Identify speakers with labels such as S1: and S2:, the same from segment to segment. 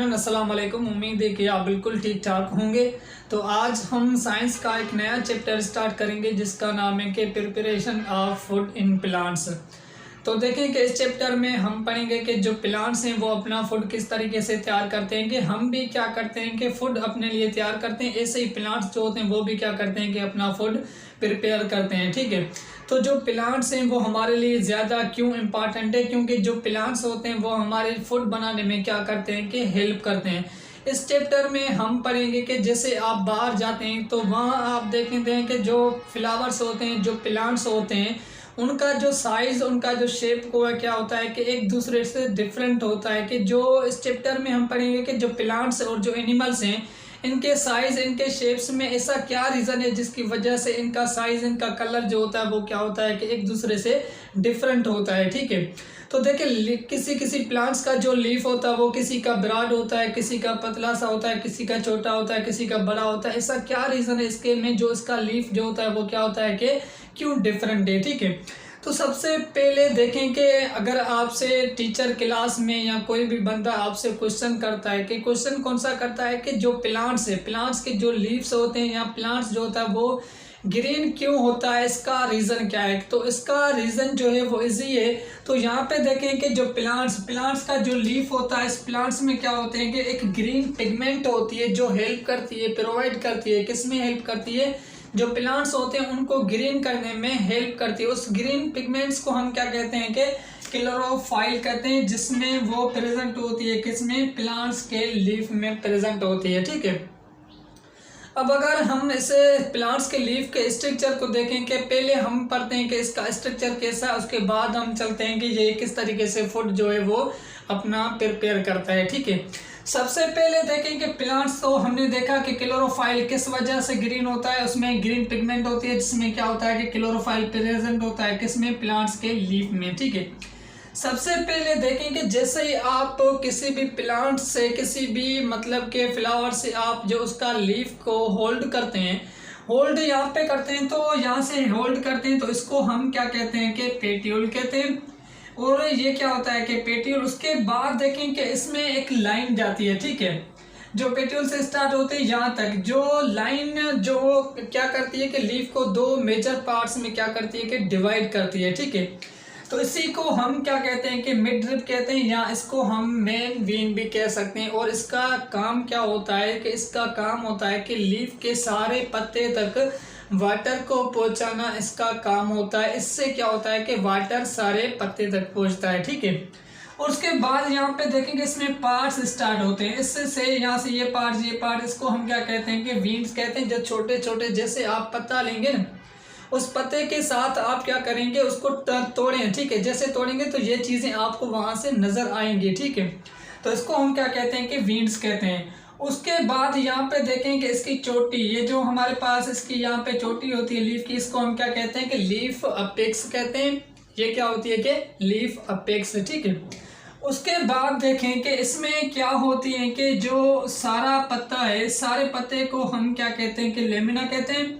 S1: Student अस्सलाम वालेकुम। उम्मीद है कि आप बिल्कुल ठीक ठाक होंगे। तो आज हम साइंस का एक नया चैप्टर स्टार्ट करेंगे जिसका नाम है कि preparation of food in plants. तो देखें कि इस चैप्टर में हम पढ़ेंगे कि जो प्लांट्स हैं वो अपना फूड किस तरीके से तैयार करते हैं, कि हम भी क्या करते हैं कि फूड अपने लिए तैयार करते हैं, ऐसे ही प्लांट्स जो होते हैं वो भी क्या करते हैं कि अपना फूड प्रिपेयर करते हैं। ठीक है, तो जो प्लांट्स हैं वो हमारे लिए ज़्यादा क्यों इम्पॉर्टेंट है, क्योंकि जो प्लांट्स होते हैं वो हमारे फूड बनाने में क्या करते हैं कि हेल्प करते हैं। इस चैप्टर में हम पढ़ेंगे कि जैसे आप बाहर जाते हैं तो वहाँ आप देखते हैं कि जो फ्लावर्स होते हैं, जो प्लांट्स होते हैं, उनका जो साइज़, उनका जो शेप को क्या होता है कि एक दूसरे से डिफरेंट होता है। कि जो इस चैप्टर में हम पढ़ेंगे कि जो प्लांट्स और जो एनिमल्स हैं, इनके साइज़, इनके शेप्स में ऐसा क्या रीज़न है जिसकी वजह से इनका साइज़, इनका कलर जो होता है वो क्या होता है कि एक दूसरे से डिफरेंट होता है। ठीक है, तो देखिए किसी किसी प्लांट्स का जो लीफ होता है वो किसी का ब्रॉड होता है, किसी का पतला सा होता है, किसी का छोटा होता है, किसी का बड़ा होता है। ऐसा क्या रीज़न है इसके में, जो इसका लीफ जो होता है वो क्या होता है कि क्यों डिफरेंट है। ठीक है, तो सबसे पहले देखें कि अगर आपसे टीचर क्लास में या कोई भी बंदा आपसे क्वेश्चन करता है, कि क्वेश्चन कौन सा करता है कि जो प्लांट्स है, प्लांट्स के जो लीव्स होते हैं या प्लांट्स जो होता है वो ग्रीन क्यों होता है, इसका रीज़न क्या है। तो इसका रीज़न जो है वो इजी है। तो यहाँ पे देखें कि जो प्लांट्स का जो लीफ होता है, इस प्लांट्स में क्या होते हैं कि एक ग्रीन पिगमेंट होती है जो हेल्प करती है, प्रोवाइड करती है। किस में हेल्प करती है, जो प्लांट्स होते हैं उनको ग्रीन करने में हेल्प करती है। उस ग्रीन पिगमेंट्स को हम क्या कहते हैं कि क्लोरोफाइल कहते हैं, जिसमें वो प्रेजेंट होती है, किसमें, प्लांट्स के लीफ में प्रेजेंट होती है। ठीक है, अब अगर हम इसे प्लांट्स के लीफ के स्ट्रक्चर को देखें कि पहले हम पढ़ते हैं कि इसका स्ट्रक्चर कैसा है, उसके बाद हम चलते हैं कि ये किस तरीके से फूड जो है वो अपना प्रिपेयर करता है। ठीक है, सबसे पहले देखें कि प्लांट्स, तो हमने देखा कि क्लोरोफाइल किस वजह से ग्रीन होता है, उसमें ग्रीन पिगमेंट होती है जिसमें क्या होता है कि क्लोरोफाइल प्रेजेंट होता है, किसमें, प्लांट्स के लीफ में। ठीक है, सबसे पहले देखें कि जैसे ही आप किसी भी प्लांट से, किसी भी मतलब के फ्लावर से आप जो उसका लीफ को होल्ड करते हैं, होल्ड यहाँ पे करते हैं, तो यहाँ से होल्ड करते हैं, तो इसको हम क्या कहते हैं कि पेट्यूल कहते हैं। और ये क्या होता है कि पेट्यूल, उसके बाद देखें कि इसमें एक लाइन जाती है। ठीक है, जो पेट्यूल से स्टार्ट होते हैं यहाँ तक जो लाइन जो क्या करती है कि लीफ को दो मेजर पार्ट्स में क्या करती है कि डिवाइड करती है। ठीक है, तो इसी को हम क्या कहते हैं कि मिड ड्रिप कहते हैं, या इसको हम मेन वेन भी कह सकते हैं। और इसका काम क्या होता है कि इसका काम होता है कि लीफ के सारे पत्ते तक वाटर को पहुंचाना इसका काम होता है। इससे क्या होता है कि वाटर सारे पत्ते तक पहुंचता है। ठीक है, और उसके बाद यहाँ पे देखेंगे इसमें पार्ट्स स्टार्ट होते हैं। इससे से यहाँ से ये पार्ट, इसको हम क्या कहते हैं कि वीन्स कहते हैं। जो छोटे छोटे जैसे आप पत्ता लेंगे ना, उस पत्ते के साथ आप क्या करेंगे, उसको तोड़ें। ठीक है, जैसे तोड़ेंगे तो ये चीज़ें आपको वहाँ से नज़र आएंगी। ठीक है, तो इसको हम क्या कहते हैं कि वीन्स कहते हैं। उसके बाद यहाँ पे देखेंगे इसकी चोटी, ये जो हमारे पास इसकी यहाँ पे चोटी होती है लीफ की, इसको हम क्या कहते हैं कि लीफ अपेक्स कहते हैं। ये क्या होती है कि लीफ अपेक्स। ठीक है, उसके बाद देखें कि इसमें क्या होती है कि जो सारा पत्ता है, सारे पत्ते को हम क्या कहते हैं कि लेमिना कहते हैं।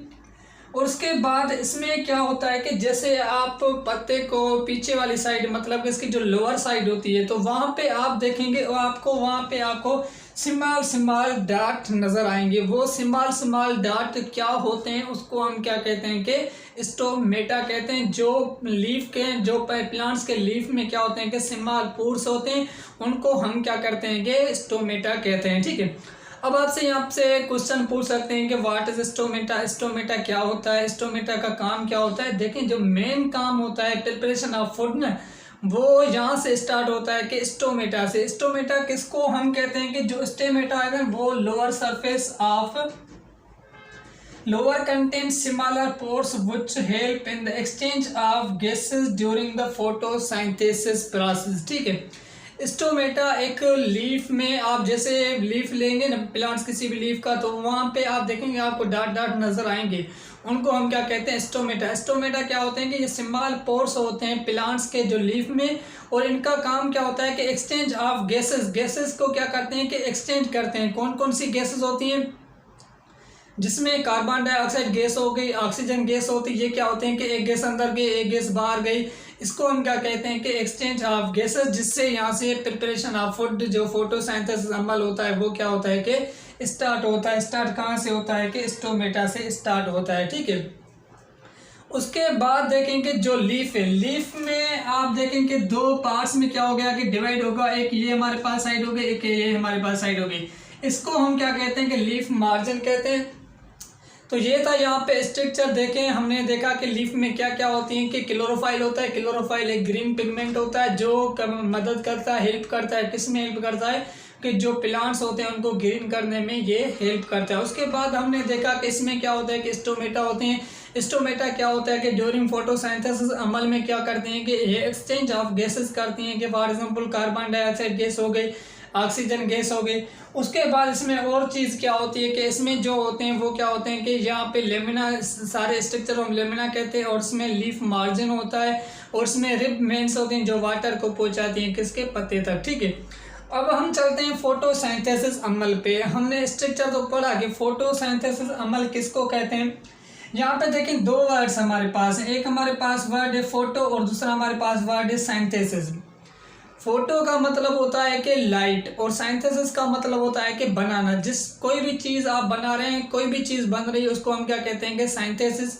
S1: और उसके बाद इसमें क्या होता है कि जैसे आप पत्ते को पीछे वाली साइड, मतलब इसकी जो लोअर साइड होती है, तो वहाँ पे आप देखेंगे और आपको वहाँ पे आपको स्मॉल डॉट नज़र आएंगे। वो स्मॉल डॉट क्या होते हैं, उसको हम क्या कहते हैं कि स्टोमेटा कहते हैं। जो लीफ के, जो प्लांट्स के लीफ में क्या होते हैं कि स्मॉल पोर्स होते हैं, उनको हम क्या करते हैं कि स्टोमेटा कहते हैं। ठीक है, अब आपसे यहाँ से क्वेश्चन पूछ सकते हैं कि व्हाट इज स्टोमेटा, स्टोमेटा क्या होता है, स्टोमेटा का काम क्या होता है। देखें, जो मेन काम होता है प्रिपरेशन ऑफ फूड ना, वो यहाँ से स्टार्ट होता है कि स्टोमेटा से। स्टोमेटा किसको हम कहते हैं कि जो स्टोमेटा है ना, वो lower surface of lower content smaller pores which help in the exchange of gases during the photosynthesis process. ठीक है, स्टोमेटा एक लीफ में, आप जैसे लीफ लेंगे ना प्लांट्स किसी भी लीफ का, तो वहाँ पे आप देखेंगे आपको डॉट नजर आएंगे, उनको हम क्या कहते हैं, स्टोमेटा। स्टोमेटा क्या होते हैं कि ये स्मॉल पोर्स होते हैं प्लांट्स के जो लीफ में, और इनका काम क्या होता है कि एक्सचेंज ऑफ गैसेस को क्या करते हैं कि एक्सचेंज करते हैं। कौन कौन सी गैसेस होती हैं, जिसमें कार्बन डाइऑक्साइड गैस हो गई, ऑक्सीजन गैस होती है। ये क्या होते हैं कि एक गैस अंदर गई, एक गैस बाहर गई, इसको हम क्या कहते हैं कि एक्सचेंज ऑफ गैसेस, जिससे यहाँ से प्रिपरेशन ऑफ फूड जो फोटोसिंथेसिस अमल होता है वो क्या होता है कि स्टार्ट होता है। स्टार्ट कहाँ से होता है कि स्टोमेटा से स्टार्ट होता है, ठीक है। उसके बाद देखेंगे जो लीफ है, लीफ में आप देखेंगे दो पार्ट्स में क्या हो गया कि डिवाइड होगा, एक ये हमारे पास साइड हो गई, एक ये हमारे पास साइड हो गई। इसको हम क्या कहते हैं कि लीफ मार्जिन कहते हैं। तो ये था यहाँ पे स्ट्रक्चर। देखें, हमने देखा कि लीफ में क्या क्या होती है कि क्लोरोफाइल होता है। क्लोरोफाइल एक ग्रीन पिगमेंट होता है जो मदद करता है, हेल्प करता है। किस में हेल्प करता है कि जो प्लांट्स होते हैं उनको ग्रीन करने में ये हेल्प करता है। उसके बाद हमने देखा कि इसमें क्या होता है कि स्टोमेटा होते हैं। स्टोमेटा क्या होता है कि ड्यूरिंग फोटोसिंथेसिस अमल में क्या करते हैं कि ये एक्सचेंज ऑफ गैसेस करती हैं कि for example carbon dioxide gas हो गई, ऑक्सीजन गैस हो गई। उसके बाद इसमें और चीज़ क्या होती है कि इसमें जो होते हैं वो क्या होते हैं कि यहाँ पे लेमिना, सारे स्ट्रक्चर हम लेमिना कहते हैं, और इसमें लीफ मार्जिन होता है, और इसमें रिब मेन्स होते हैं जो वाटर को पहुँचाती हैं किसके पत्ते तक, ठीक है। अब हम चलते हैं फोटोसिंथेसिस अमल पे। हमने स्ट्रक्चर तो पढ़ा कि फोटोसिंथेसिस अमल किसको कहते हैं। यहाँ पे देखें दो वर्ड्स हमारे पास हैं, एक हमारे पास वर्ड है फोटो और दूसरा हमारे पास वर्ड है सिंथेसिस। फोटो का मतलब होता है कि लाइट, और सिंथेसिस का मतलब होता है कि बनाना। जिस कोई भी चीज़ आप बना रहे हैं, कोई भी चीज़ बन रही है, उसको हम क्या कहते हैं कि सिंथेसिस।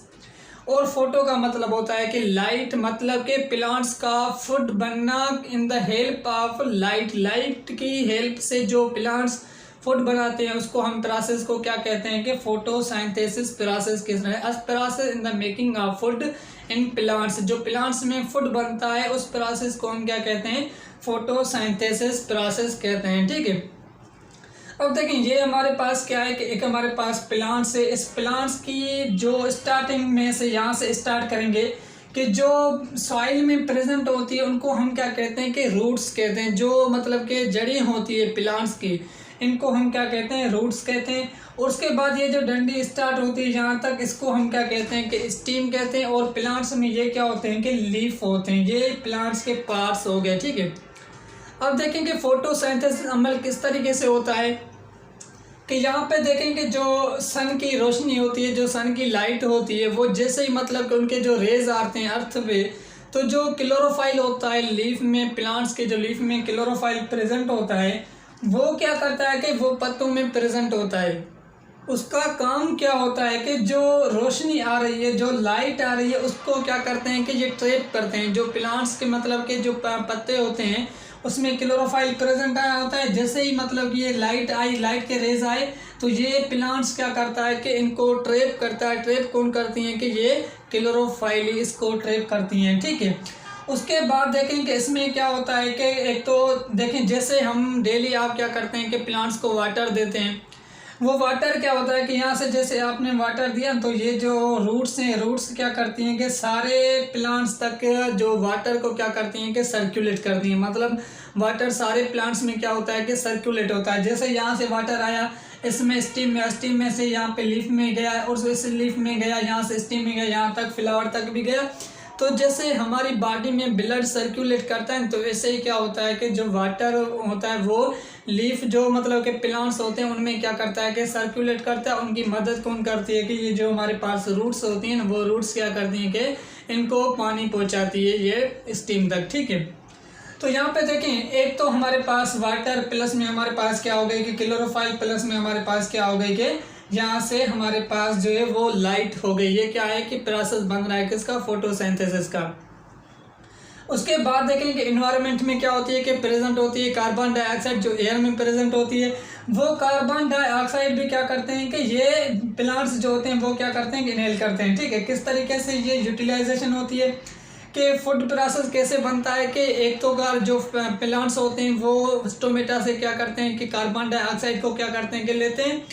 S1: और फोटो का मतलब होता है कि लाइट, मतलब कि प्लांट्स का फूड बनना in the help of light. Light की हेल्प से जो प्लांट्स फूड बनाते हैं उसको हम प्रोसेस को क्या कहते हैं कि फोटोसिंथेसिस प्रोसेस किस रहे हैं। Process in the making of food in plants, जो प्लांट्स में फूड बनता है उस प्रोसेस को हम क्या कहते हैं फोटोसिंथेसिस प्रोसेस कहते हैं, ठीक है। अब देखें ये हमारे पास क्या है कि एक हमारे पास प्लांट्स है। इस प्लांट्स की जो स्टार्टिंग में से यहाँ से स्टार्ट करेंगे कि जो सॉइल में प्रेजेंट होती है उनको हम क्या कहते हैं कि रूट्स कहते हैं। जो मतलब कि जड़ी होती है प्लांट्स की, इनको हम क्या कहते हैं रूट्स कहते हैं। और उसके बाद ये जो डंडी स्टार्ट होती है यहाँ तक, इसको हम क्या कहते हैं कि स्टीम कहते हैं। और प्लांट्स में ये क्या होते हैं कि लीफ होते हैं। ये प्लांट्स के पार्ट्स हो गए, ठीक है। अब देखेंगे फोटोसिंथेसिस अमल किस तरीके से होता है कि यहाँ पे देखेंगे जो सन की रोशनी होती है, जो सन की लाइट होती है, वो जैसे ही मतलब कि उनके जो रेज आते हैं अर्थ पे, तो जो क्लोरोफाइल होता है लीफ में, प्लांट्स के जो लीफ में क्लोरोफाइल प्रेजेंट होता है, वो क्या करता है कि वो पत्तों में प्रेजेंट होता है। उसका काम क्या होता है कि जो रोशनी आ रही है, जो लाइट आ रही है, उसको क्या करते हैं कि ये ट्रैप करते हैं। जो प्लांट्स के मतलब के जो पत्ते होते हैं उसमें क्लोरोफाइल प्रेजेंट आया होता है। जैसे ही मतलब ये लाइट आई, लाइट के रेज आए, तो ये प्लांट्स क्या करता है कि इनको ट्रैप करता है। ट्रैप कौन करती हैं कि ये क्लोरोफाइल इसको ट्रैप करती हैं, ठीक है। उसके बाद देखें कि इसमें क्या होता है कि एक तो देखें जैसे हम डेली आप क्या करते हैं कि प्लांट्स को वाटर देते हैं, वो वाटर क्या होता है कि यहाँ से जैसे आपने वाटर दिया तो ये जो रूट्स हैं, रूट्स क्या करती हैं कि सारे प्लांट्स तक जो वाटर को क्या करती हैं कि सर्कुलेट करती हैं। मतलब वाटर सारे प्लांट्स में क्या होता है कि सर्कुलेट होता है। जैसे यहाँ से वाटर आया, इसमें स्टीम में से यहाँ पे लीफ में गया, और इस लीफ में गया, यहाँ से स्टीम में गया, यहाँ तक फ्लावर तक भी गया। तो जैसे हमारी बॉडी में ब्लड सर्कुलेट करता है, तो वैसे ही क्या होता है कि जो वाटर होता है वो लीफ जो मतलब के प्लांट्स होते हैं उनमें क्या करता है कि सर्कुलेट करता है। उनकी मदद कौन करती है कि ये जो हमारे पास रूट्स होती हैं ना, वो रूट्स क्या करती हैं कि इनको पानी पहुंचाती है ये स्टीम तक, ठीक है। तो यहाँ पे देखें, एक तो हमारे पास वाटर प्लस में हमारे पास क्या हो गई कि क्लोरोफाइल, प्लस में हमारे पास क्या हो गई कि यहाँ से हमारे पास जो है वो लाइट हो गई। ये क्या है कि प्रोसेस बन रहा है किसका, फोटोसिंथेसिस का। उसके बाद देखें कि इन्वायरमेंट में क्या होती है कि प्रेजेंट होती है कार्बन डाइऑक्साइड, जो एयर में प्रेजेंट होती है। वो कार्बन डाइऑक्साइड भी क्या करते हैं कि ये प्लांट्स जो होते हैं वो क्या करते हैं कि इनहेल करते हैं, ठीक है। किस तरीके से ये यूटिलाइजेशन होती है कि फूड प्रोसेस कैसे बनता है कि एक तो जो प्लांट्स होते हैं वो स्टोमेटा से क्या करते हैं कि कार्बन डाइऑक्साइड को क्या करते हैं कि लेते हैं,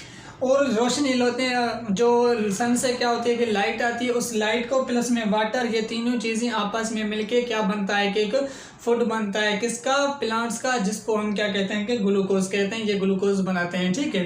S1: और रोशनी लेते हैं। जो सन से क्या होती है कि लाइट आती है, उस लाइट को प्लस में वाटर, ये तीनों चीज़ें आपस में मिलके क्या बनता है कि एक फूड बनता है किसका, प्लांट्स का, जिसको हम क्या कहते हैं कि ग्लूकोज कहते हैं। ये ग्लूकोज बनाते हैं, ठीक है।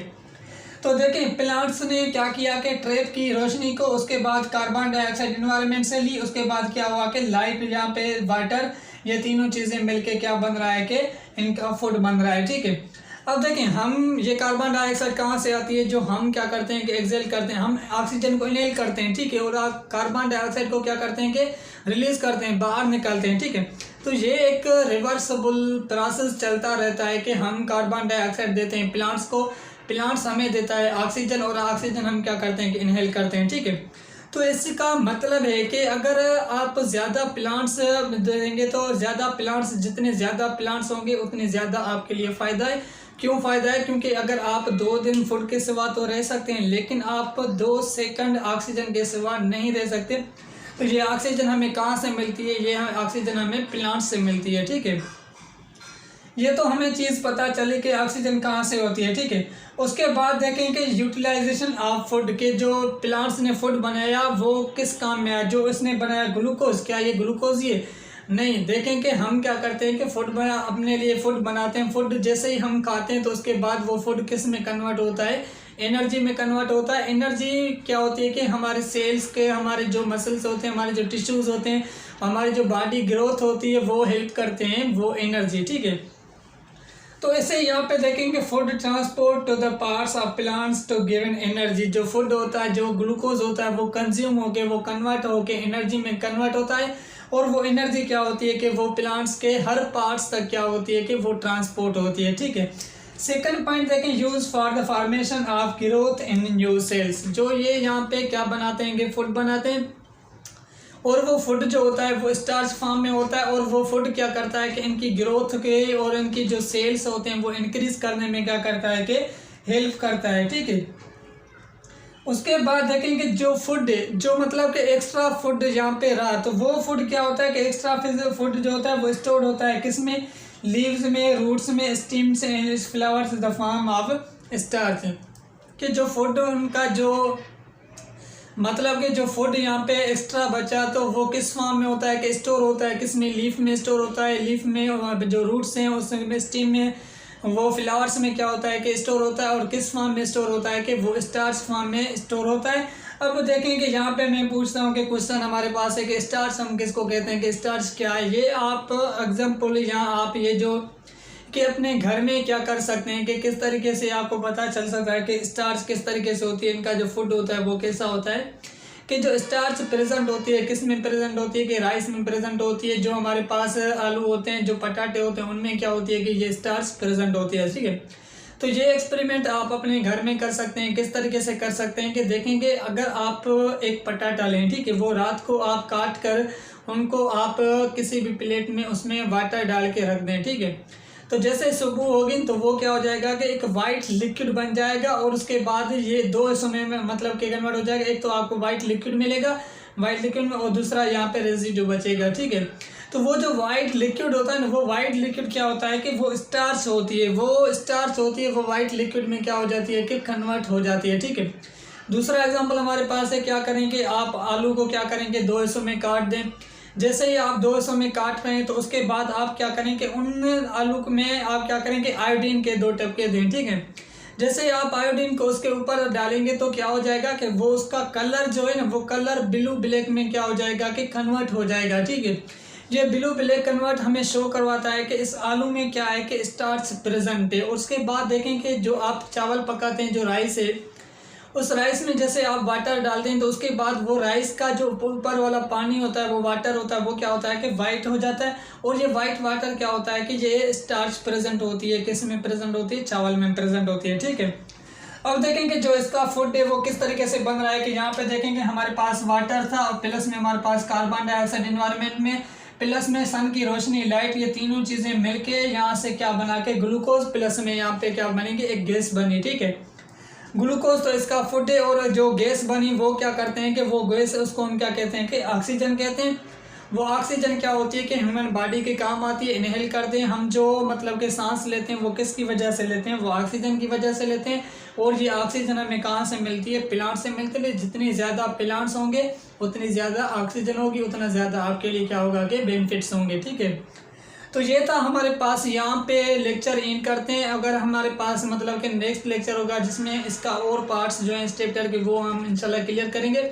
S1: तो देखें प्लांट्स ने क्या किया कि ट्रैप की रोशनी को, उसके बाद कार्बन डाइऑक्साइड इन्वायरमेंट से ली, उसके बाद क्या हुआ कि लाइट, यहाँ पे वाटर, ये तीनों चीज़ें मिलके क्या बन रहा है कि इनका फूड बन रहा है, ठीक है। अब देखें, हम ये कार्बन डाइऑक्साइड कहाँ से आती है, जो हम क्या करते हैं कि एक्सेल करते हैं, हम ऑक्सीजन को इनहेल करते हैं, ठीक है, और कार्बन डाइऑक्साइड को क्या करते हैं कि रिलीज करते हैं, बाहर निकालते हैं, ठीक है। तो ये एक रिवर्सिबल प्रोसेस चलता रहता है कि हम कार्बन डाइऑक्साइड देते हैं प्लांट्स को, प्लांट्स हमें देता है ऑक्सीजन, और ऑक्सीजन हम क्या करते हैं कि इनहेल करते हैं, ठीक है। तो इसका मतलब है कि अगर आप ज़्यादा प्लांट्स देंगे तो ज़्यादा प्लांट्स, जितने ज़्यादा प्लांट्स होंगे उतने ज़्यादा आपके लिए फ़ायदा है। क्यों फ़ायदा है? क्योंकि अगर आप 2 दिन फूड के सिवा तो रह सकते हैं, लेकिन आप 2 सेकंड ऑक्सीजन के सिवा नहीं रह सकते। तो ये ऑक्सीजन हमें कहाँ से मिलती है? ये ऑक्सीजन हमें प्लांट से मिलती है, ठीक है। ये तो हमें चीज़ पता चली कि ऑक्सीजन कहाँ से होती है, ठीक है। उसके बाद देखें कि यूटिलाइजेशन ऑफ फूड, के जो प्लांट्स ने फूड बनाया वो किस काम में आया। जो इसने बनाया ग्लूकोज, क्या ये ग्लूकोज ये नहीं। देखें कि हम क्या करते हैं कि फूड बना, अपने लिए फूड बनाते हैं। फूड जैसे ही हम खाते हैं तो उसके बाद वो फूड किस में कन्वर्ट होता है? एनर्जी में कन्वर्ट होता है। एनर्जी क्या होती है कि हमारे सेल्स के, हमारे जो मसल्स होते हैं, हमारे जो टिश्यूज़ होते हैं, हमारी जो बॉडी ग्रोथ होती है वो हेल्प करते हैं वो एनर्जी, ठीक है। तो ऐसे यहाँ पे देखेंगे food transport to the parts of plants to given energy. जो फूड होता है, जो ग्लूकोज होता है, वो कंज्यूम होके, वो कन्वर्ट होके एनर्जी में कन्वर्ट होता है। और वो एनर्जी क्या होती है कि वो प्लांट्स के हर पार्ट्स तक क्या होती है कि वो ट्रांसपोर्ट होती है, ठीक है। सेकंड पॉइंट देखें, use for the formation of growth in new sales. जो ये यहाँ पे क्या बनाते हैं कि फूड बनाते हैं, और वो फूड जो होता है वो स्टार्च फॉर्म में होता है, और वो फूड क्या करता है कि इनकी ग्रोथ के और इनकी जो सेल्स होते हैं वो इंक्रीज करने में क्या करता है कि हेल्प करता है, ठीक है। उसके बाद देखेंगे जो फूड, जो मतलब कि एक्स्ट्रा फूड यहाँ पे रहा, तो वो फूड क्या होता है कि एक्स्ट्रा फूड जो होता है वो स्टोर्ड होता है किसमें? लीव्स में, रूट्स में, stems and flowers the form of starch. कि जो फूड उनका जो मतलब कि जो फूड यहाँ पे एक्स्ट्रा बचा तो वो किस फॉर्म में होता है कि स्टोर होता है किसमें? लीफ में स्टोर होता है। लीफ में जो रूट्स हैं उसमें, स्टीम में, वो फ्लावर्स में क्या होता है कि स्टोर होता है। और किस फॉर्म में स्टोर होता है कि वो स्टार्च फॉर्म में स्टोर होता है। अब देखें कि यहाँ पे मैं पूछता हूँ कि क्वेश्चन हमारे पास है कि स्टार्च हम किसको कहते हैं, कि स्टार्च क्या है। ये आप एग्जाम्पल यहाँ आप ये जो कि अपने घर में क्या कर सकते हैं कि किस तरीके से आपको पता चल सकता है कि स्टार्च किस तरीके से होती है, इनका जो फूड होता है वो कैसा होता है। कि जो स्टार्च प्रेजेंट होती है किस में प्रेजेंट होती है कि राइस में प्रेजेंट होती है। जो हमारे पास आलू होते हैं, जो पटाटे होते हैं, उनमें क्या होती है कि ये स्टार्च प्रेजेंट होती है, ठीक है। तो ये एक्सपेरिमेंट आप अपने घर में कर सकते हैं। किस तरीके से कर सकते हैं कि देखेंगे, अगर आप एक पटाटा लें, ठीक है, वो रात को आप काट कर उनको आप किसी भी प्लेट में उसमें वाटर डाल के रख दें, ठीक है। तो जैसे सुबह होगी तो वो क्या हो जाएगा कि एक वाइट लिक्विड बन जाएगा, और उसके बाद ये 2 समय में मतलब कि कन्वर्ट हो जाएगा। एक तो आपको वाइट लिक्विड मिलेगा, वाइट लिक्विड में, और दूसरा यहाँ पे रेसिड्यू बचेगा, ठीक है। तो वो जो वाइट लिक्विड होता है ना, वो वाइट लिक्विड क्या होता है कि वो स्टार्च होती है, वो स्टार्च होती है, वो वाइट लिक्विड में क्या हो जाती है कि कन्वर्ट हो जाती है, ठीक है। दूसरा एग्जाम्पल हमारे पास है, क्या करेंगे आप आलू को क्या करेंगे 2 हिस्सों में काट दें। जैसे ही आप 2 हिस्सों में काट रहे हैं तो उसके बाद आप क्या करेंगे, उन आलू में आप क्या करेंगे आयोडीन के 2 टपके दें, ठीक है। जैसे ही आप आयोडीन को उसके ऊपर डालेंगे तो क्या हो जाएगा कि वो उसका कलर जो है ना, वो कलर ब्लू ब्लैक में क्या हो जाएगा कि कन्वर्ट हो जाएगा, ठीक है। ये ब्लू ब्लैक कन्वर्ट हमें शो करवाता है कि इस आलू में क्या है कि स्टार्च प्रेजेंट है। और उसके बाद देखेंगे जो आप चावल पकाते हैं, जो राइस है, उस राइस में जैसे आप वाटर डालते हैं तो उसके बाद वो राइस का जो ऊपर वाला पानी होता है, वो वाटर होता है, वो क्या होता है कि वाइट हो जाता है। और ये वाइट वाटर क्या होता है कि ये स्टार्च प्रेजेंट होती है, किस में प्रेजेंट होती है? चावल में प्रेजेंट होती है, ठीक है। अब देखेंगे जो इसका फूड है वो किस तरीके से बन रहा है कि यहाँ पे देखेंगे हमारे पास वाटर था, और प्लस में हमारे पास कार्बन डाइऑक्साइड एनवायरनमेंट में, प्लस में सन की रोशनी, लाइट, ये तीनों चीज़ें मिलके यहाँ से क्या बना के ग्लूकोज, प्लस में यहाँ पे क्या बनेगी, एक गैस बनी, ठीक है। ग्लूकोज तो इसका फूड है, और जो गैस बनी वो क्या करते हैं कि वो गैस, उसको हम क्या कहते हैं कि ऑक्सीजन कहते हैं। वो ऑक्सीजन क्या होती है कि ह्यूमन बॉडी के काम आती है, इनहेल करते हैं हम। जो मतलब कि सांस लेते हैं वो किसकी वजह से लेते हैं? वो ऑक्सीजन की वजह से लेते हैं। और ये ऑक्सीजन हमें कहाँ से मिलती है? प्लांट से मिलती है। जितनी ज़्यादा प्लांट्स होंगे उतनी ज़्यादा ऑक्सीजन होगी, उतना ज़्यादा आपके लिए क्या होगा कि बेनिफिट्स होंगे, ठीक है। तो ये था हमारे पास, यहाँ पे लेक्चर एंड करते हैं। अगर हमारे पास मतलब कि नेक्स्ट लेक्चर होगा जिसमें इसका और पार्ट्स जो हैं स्टेप के, वो हम इंशाल्लाह क्लियर करेंगे।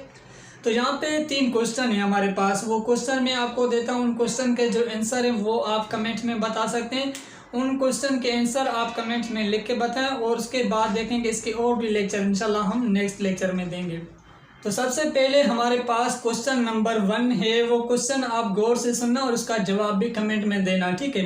S1: तो यहाँ पे 3 क्वेश्चन है हमारे पास, वो क्वेश्चन मैं आपको देता हूँ। उन क्वेश्चन के जो आंसर है वो आप कमेंट में बता सकते हैं। उन क्वेश्चन के आंसर आप कमेंट में लिख के बताएं, और उसके बाद देखेंगे इसके और भी लेक्चर इंशाल्लाह हम नेक्स्ट लेक्चर में देंगे। तो सबसे पहले हमारे पास क्वेश्चन नंबर 1 है, वो क्वेश्चन आप गौर से सुनना और उसका जवाब भी कमेंट में देना, ठीक है।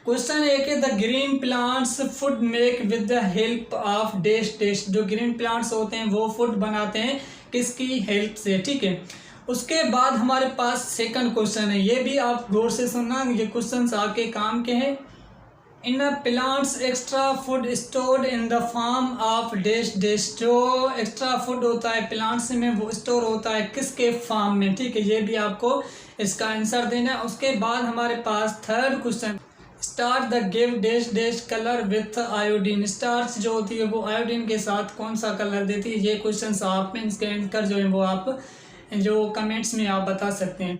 S1: क्वेश्चन एक है, the green plants food make with the help of dash dash. जो ग्रीन प्लांट्स होते हैं वो फूड बनाते हैं किसकी हेल्प से, ठीक है। उसके बाद हमारे पास सेकंड क्वेश्चन है, ये भी आप गौर से सुनना, ये क्वेश्चन आपके काम के हैं। In plants extra food stored in the form of dash dash. जो एक्स्ट्रा फूड होता है प्लांट्स में वो स्टोर होता है किसके फॉर्म में, ठीक है। ये भी आपको इसका आंसर देना है। उसके बाद हमारे पास third question, starch the give dash dash colour with iodine. Starch जो होती है वो आयोडीन के साथ कौन सा कलर देती है। ये क्वेश्चन आप में इसके आंसर जो है वो आप जो कमेंट्स में आप बता सकते हैं।